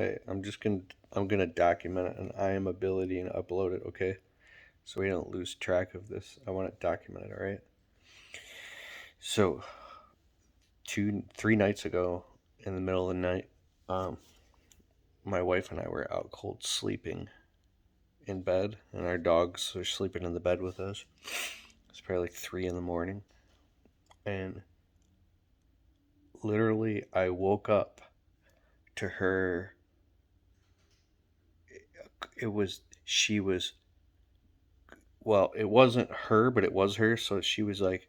Hey, I'm gonna document it and I am ability and upload it, okay? So we don't lose track of this. I want it documented, all right? So 3 nights ago, in the middle of the night, um, my wife and I were out cold sleeping in bed, and our dogs were sleeping in the bed with us. It's probably like 3 in the morning, and literally I woke up to her. It was she was well, it wasn't her, but it was her. So she was like,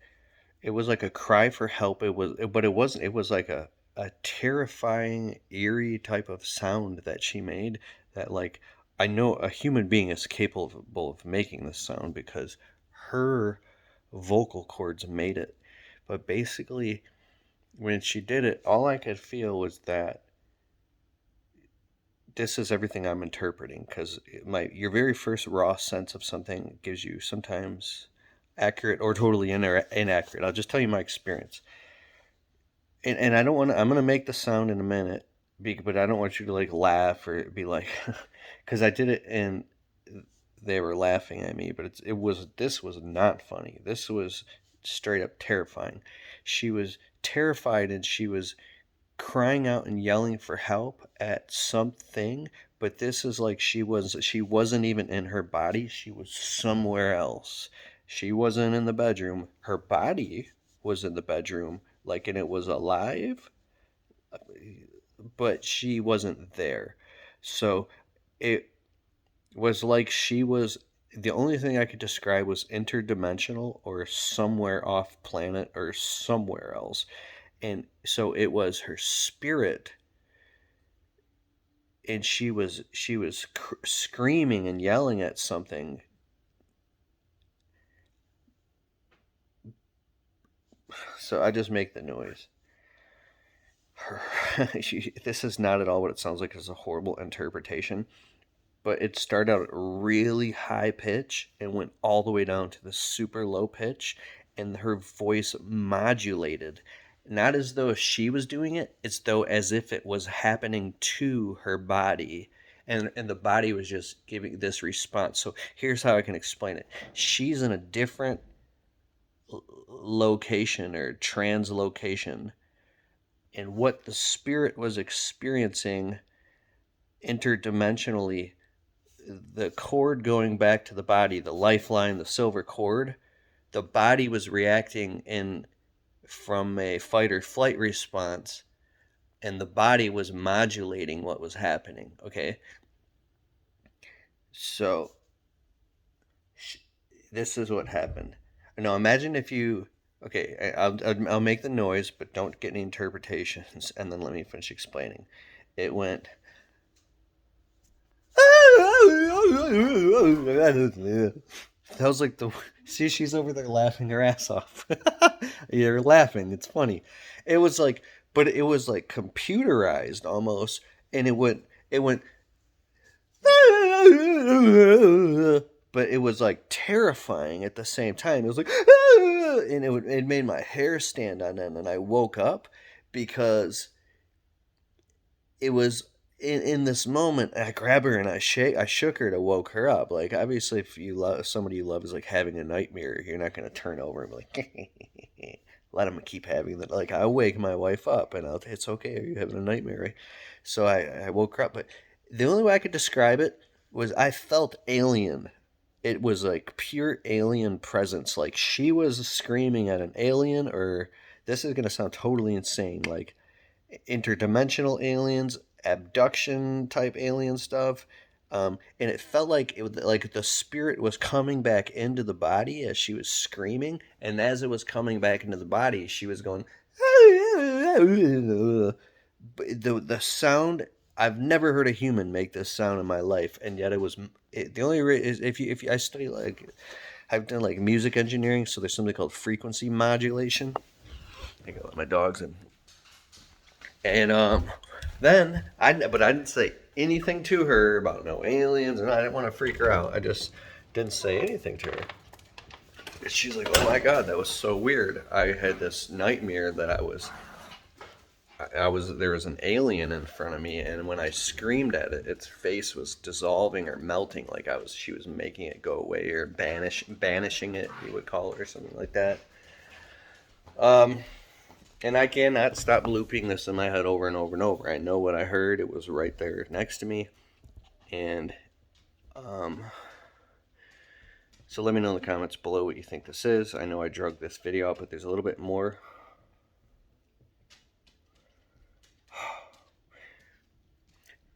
it was like a cry for help. But it wasn't. It was like a terrifying, eerie type of sound that she made. That like I know a human being is capable of making this sound because her vocal cords made it. But basically, when she did it, all I could feel was that this is everything I'm interpreting because your very first raw sense of something gives you sometimes accurate or totally inaccurate. I'll just tell you my experience, and I don't want to. I'm gonna make the sound in a minute, but I don't want you to like laugh or be like, because I did it and they were laughing at me, but it was this was not funny. This was straight up terrifying. She was terrified and she was crying out and yelling for help at something, but this is like she wasn't even in her body, she was somewhere else. She wasn't in the bedroom, her body was in the bedroom, like, and it was alive, but she wasn't there. So it was like she was, the only thing I could describe was interdimensional or somewhere off planet or somewhere else. And so it was her spirit, and she was screaming and yelling at something. So I just make the noise. This is not at all what it sounds like. It's a horrible interpretation, but it started out at really high pitch and went all the way down to the super low pitch, and her voice modulated, not as though she was doing it, it's though as if it was happening to her body, and the body was just giving this response. So here's how I can explain it. She's in a different location or translocation, and what the spirit was experiencing interdimensionally, the cord going back to the body, the lifeline, the silver cord, the body was reacting in from a fight or flight response, and the body was modulating what was happening. Okay, so this is what happened. Now imagine if you. Okay, I'll make the noise, but don't get any interpretations, and then let me finish explaining. It went. That was like the. See, she's over there laughing her ass off. You're laughing. It's funny. It was like, but it was like computerized almost, and it went, but it was like terrifying at the same time. It was like, and it made my hair stand on end, and I woke up because it was in this moment. I grab her and I shook her to woke her up. Like, obviously, if you love somebody you love is like having a nightmare, you're not going to turn over and be like, let them keep having that. Like, I wake my wife up and it's okay. Are you having a nightmare? So I woke her up, but the only way I could describe it was I felt alien. It was like pure alien presence. Like she was screaming at an alien, or this is going to sound totally insane. Like interdimensional aliens, abduction type alien stuff. And it felt like like the spirit was coming back into the body as she was screaming, and as it was coming back into the body, she was going. The sound, I've never heard a human make this sound in my life, and yet the only is if you I study like I've done like music engineering, so there's something called frequency modulation. I got my dogs and then I didn't say anything to her about no aliens, and I didn't want to freak her out. I just didn't say anything to her. She's like, "Oh my god, that was so weird. I had this nightmare that there was an alien in front of me, and when I screamed at it, its face was dissolving or melting, like she was making it go away or banishing it, you would call it, or something like that. And I cannot stop looping this in my head over and over and over. I know what I heard. It was right there next to me. And so let me know in the comments below what you think this is. I know I drug this video out, but there's a little bit more.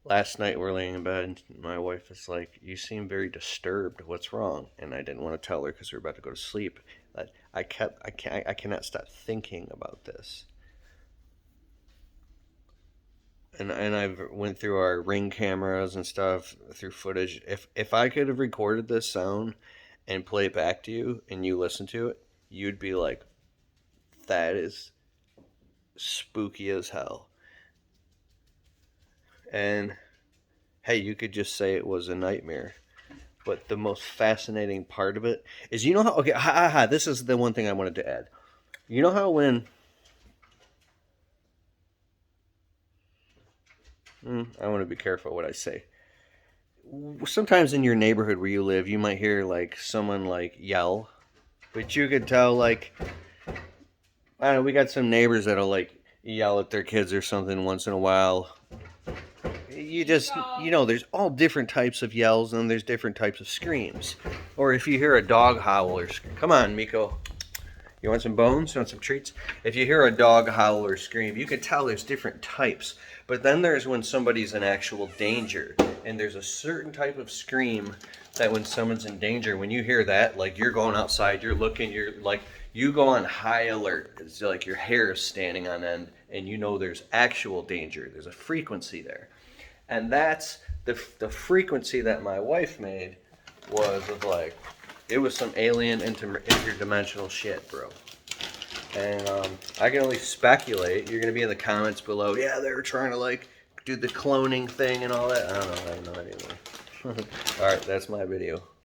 Last night we're laying in bed, and my wife is like, "You seem very disturbed. What's wrong?" And I didn't want to tell her because we were about to go to sleep. But I cannot stop thinking about this. And I've went through our Ring cameras and stuff, through footage. If I could have recorded this sound and play it back to you, and you listen to it, you'd be like, "That is spooky as hell." And hey, you could just say it was a nightmare. But the most fascinating part of it is, you know how, okay, this is the one thing I wanted to add. You know how when, I want to be careful what I say. Sometimes in your neighborhood where you live, you might hear like someone like yell, but you could tell, like, I don't know, we got some neighbors that'll like yell at their kids or something once in a while. There's all different types of yells, and there's different types of screams. Or if you hear a dog howl or scream, come on, Miko, you want some bones? You want some treats? If you hear a dog howl or scream, you can tell there's different types. But then there's when somebody's in actual danger, and there's a certain type of scream that when someone's in danger, when you hear that, like, you're going outside, you're looking, you're like, you go on high alert. It's like your hair is standing on end, and you know there's actual danger. There's a frequency there. And that's the frequency that my wife made, was of like, it was some alien interdimensional shit, bro. And I can only speculate. You're going to be in the comments below. Yeah, they were trying to like do the cloning thing and all that. I don't know. I have no idea. All right, that's my video.